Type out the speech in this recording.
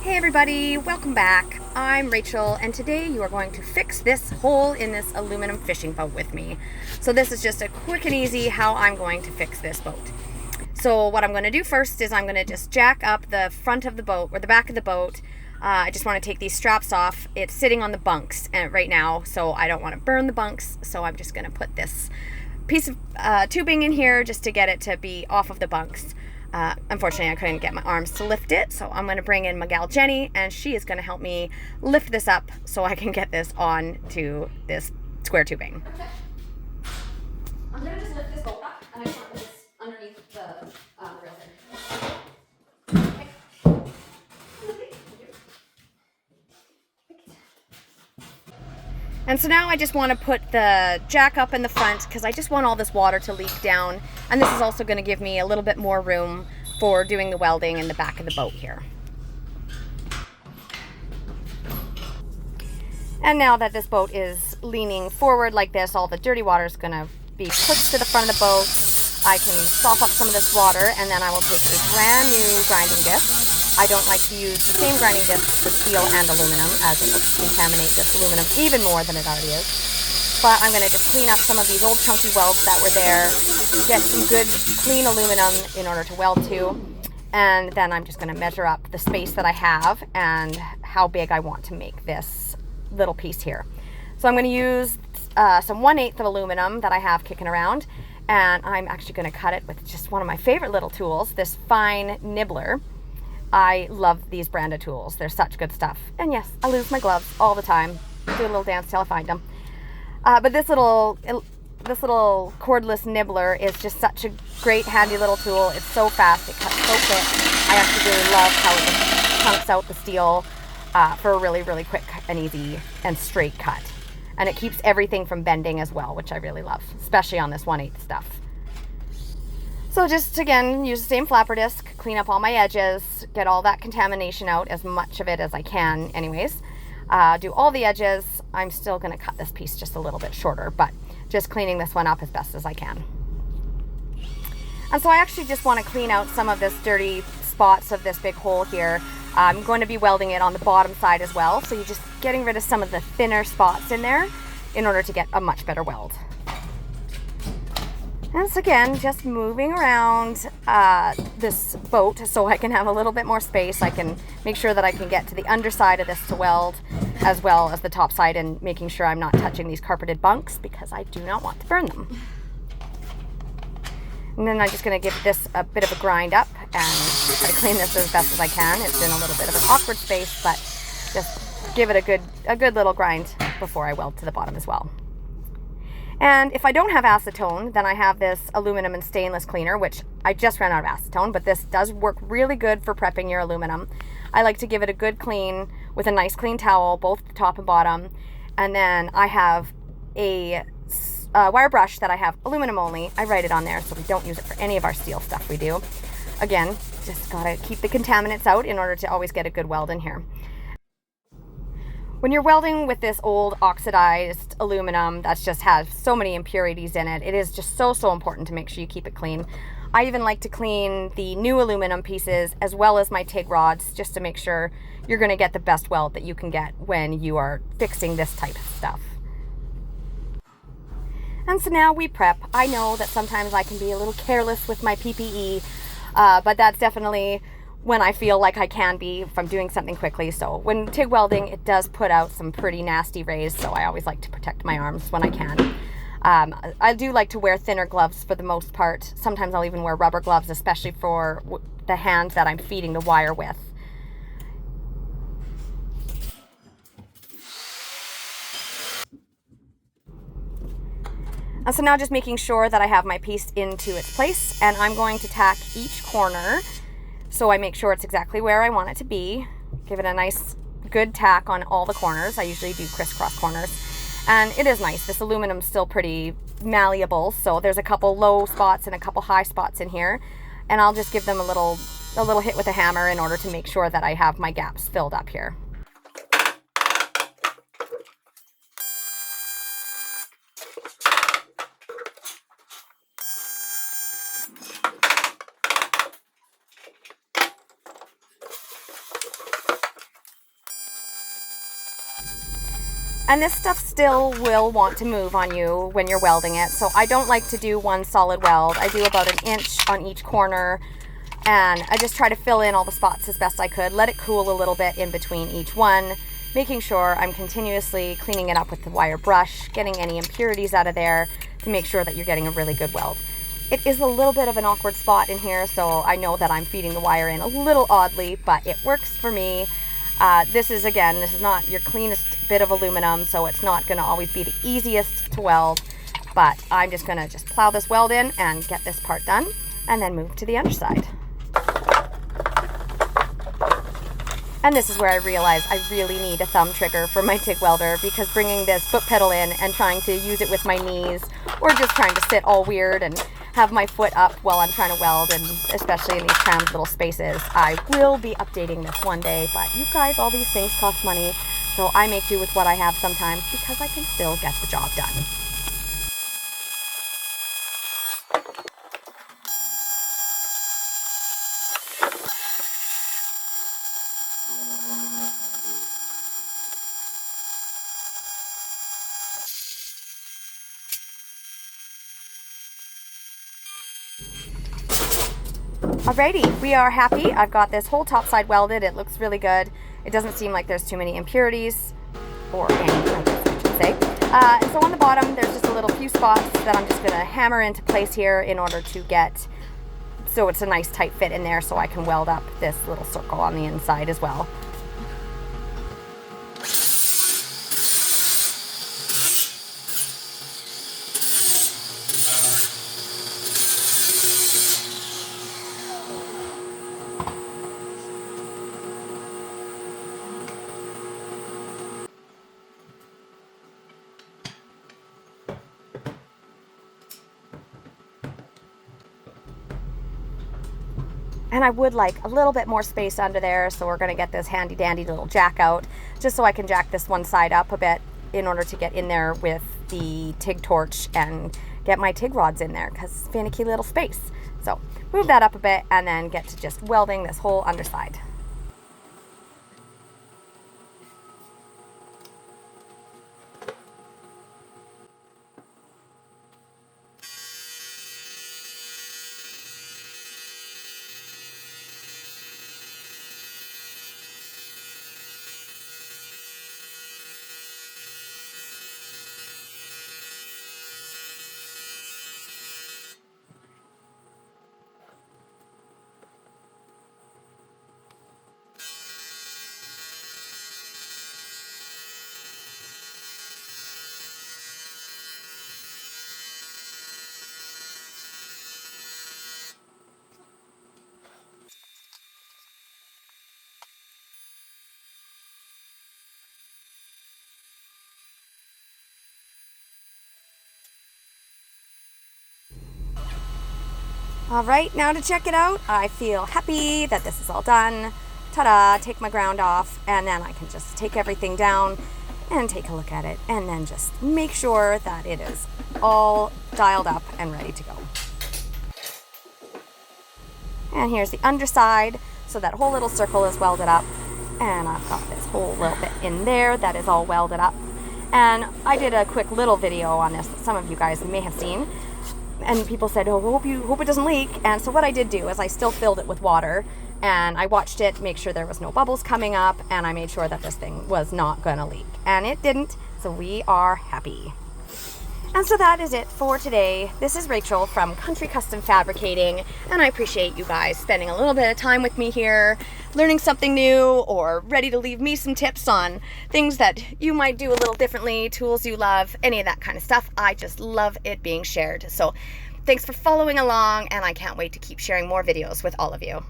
Hey everybody, welcome back. I'm Rachel and today you are going to fix this hole in this aluminum fishing boat with me. So this is just a quick and easy how I'm going to fix this boat. So what I'm going to do first is I'm going to just jack up the front of the boat or the back of the boat. I just want to take these straps off. It's sitting on the bunks right now, so I don't want to burn the bunks. So I'm just going to put this piece of tubing in here just to get it to be off of the bunks. Unfortunately, I couldn't get my arms to lift it, so I'm going to bring in my gal Jenny, and she is going to help me lift this up so I can get this on to this square tubing. Okay. I'm going to just lift this boat up, and I just want to put this underneath the rail there. Okay. And so now I just want to put the jack up in the front because I just want all this water to leak down. And this is also going to give me a little bit more room for doing the welding in the back of the boat here. And now that this boat is leaning forward like this, all the dirty water is going to be pushed to the front of the boat. I can sop up some of this water, and then I will take a brand new grinding disc. I don't like to use the same grinding disc for steel and aluminum, as it will contaminate this aluminum even more than it already is. But I'm going to just clean up some of these old chunky welds that were there, get some good clean aluminum in order to weld to, and then I'm just going to measure up the space that I have and how big I want to make this little piece here. So I'm going to use some 1/8 of aluminum that I have kicking around, and I'm actually going to cut it with just one of my favorite little tools, this fine nibbler. I love these brand of tools. They're such good stuff. And yes, I lose my gloves all the time. Do a little dance till I find them. But this little cordless nibbler is just such a great handy little tool. It's so fast. It cuts so quick. I actually really love how it just chunks out the steel for a really, really quick and easy and straight cut. And it keeps everything from bending as well, which I really love, especially on this 1/8 stuff. So just, again, use the same flapper disc, clean up all my edges, get all that contamination out, as much of it as I can anyways. Do all the edges. I'm still going to cut this piece just a little bit shorter, but just cleaning this one up as best as I can. And so I actually just want to clean out some of this dirty spots of this big hole here. I'm going to be welding it on the bottom side as well, so you're just getting rid of some of the thinner spots in there in order to get a much better weld. And so again, just moving around this boat so I can have a little bit more space. I can make sure that I can get to the underside of this to weld, as well as the top side, and making sure I'm not touching these carpeted bunks because I do not want to burn them. And then I'm just going to give this a bit of a grind up and try to clean this as best as I can. It's in a little bit of an awkward space, but just give it a good little grind before I weld to the bottom as well. And if I don't have acetone, then I have this aluminum and stainless cleaner, which I just ran out of acetone, but this does work really good for prepping your aluminum. I like to give it a good clean with a nice clean towel, both the top and bottom. And then I have a wire brush that I have aluminum only. I write it on there so we don't use it for any of our steel stuff we do. Again, just gotta keep the contaminants out in order to always get a good weld in here. When you're welding with this old oxidized aluminum that just has so many impurities in it, it is just so important to make sure you keep it clean. I even like to clean the new aluminum pieces as well as my TIG rods, just to make sure you're going to get the best weld that you can get when you are fixing this type of stuff. And so now we prep. I know that sometimes I can be a little careless with my PPE, but that's definitely when I feel like I can be if I'm doing something quickly. So when TIG welding, it does put out some pretty nasty rays, so I always like to protect my arms when I can. I do like to wear thinner gloves for the most part. Sometimes I'll even wear rubber gloves, especially for the hand that I'm feeding the wire with. And so now just making sure that I have my piece into its place, and I'm going to tack each corner so I make sure it's exactly where I want it to be. Give it a nice good tack on all the corners. I usually do crisscross corners. And it is nice. This aluminum's still pretty malleable, so there's a couple low spots and a couple high spots in here. And I'll just give them a little hit with a hammer in order to make sure that I have my gaps filled up here. And this stuff still will want to move on you when you're welding it. So I don't like to do one solid weld. I do about 1 inch on each corner. And I just try to fill in all the spots as best I could. Let it cool a little bit in between each one. Making sure I'm continuously cleaning it up with the wire brush. Getting any impurities out of there to make sure that you're getting a really good weld. It is a little bit of an awkward spot in here. So I know that I'm feeding the wire in a little oddly. But it works for me. This is not your cleanest bit of aluminum, so it's not going to always be the easiest to weld, but I'm just going to plow this weld in and get this part done, and then move to the underside. And this is where I realize I really need a thumb trigger for my TIG welder, because bringing this foot pedal in and trying to use it with my knees, or just trying to sit all weird and have my foot up while I'm trying to weld, and especially in these crammed little spaces. I will be updating this one day, but you guys, all these things cost money, so I make do with what I have sometimes because I can still get the job done. Alrighty, we are happy. I've got this whole top side welded. It looks really good. It doesn't seem like there's too many impurities, or any, I should say. And so on the bottom, there's just a little few spots that I'm just going to hammer into place here in order to get, so it's a nice tight fit in there, so I can weld up this little circle on the inside as well. And I would like a little bit more space under there, so we're going to get this handy dandy little jack out, just so I can jack this one side up a bit in order to get in there with the TIG torch and get my TIG rods in there, because finicky little space. So move that up a bit and then get to just welding this whole underside. All right, now to check it out. I feel happy that this is all done. Ta-da, take my ground off, and then I can just take everything down and take a look at it, and then just make sure that it is all dialed up and ready to go. And here's the underside, so that whole little circle is welded up, and I've got this whole little bit in there that is all welded up. And I did a quick little video on this that some of you guys may have seen. And people said, oh, hope it doesn't leak. And so what I did do is I still filled it with water, and I watched it, make sure there was no bubbles coming up, and I made sure that this thing was not gonna leak. And it didn't, so we are happy. And so that is it for today. This is Rachel from Country Custom Fabricating, and I appreciate you guys spending a little bit of time with me here, learning something new, or ready to leave me some tips on things that you might do a little differently, tools you love, any of that kind of stuff. I just love it being shared. So thanks for following along, and I can't wait to keep sharing more videos with all of you.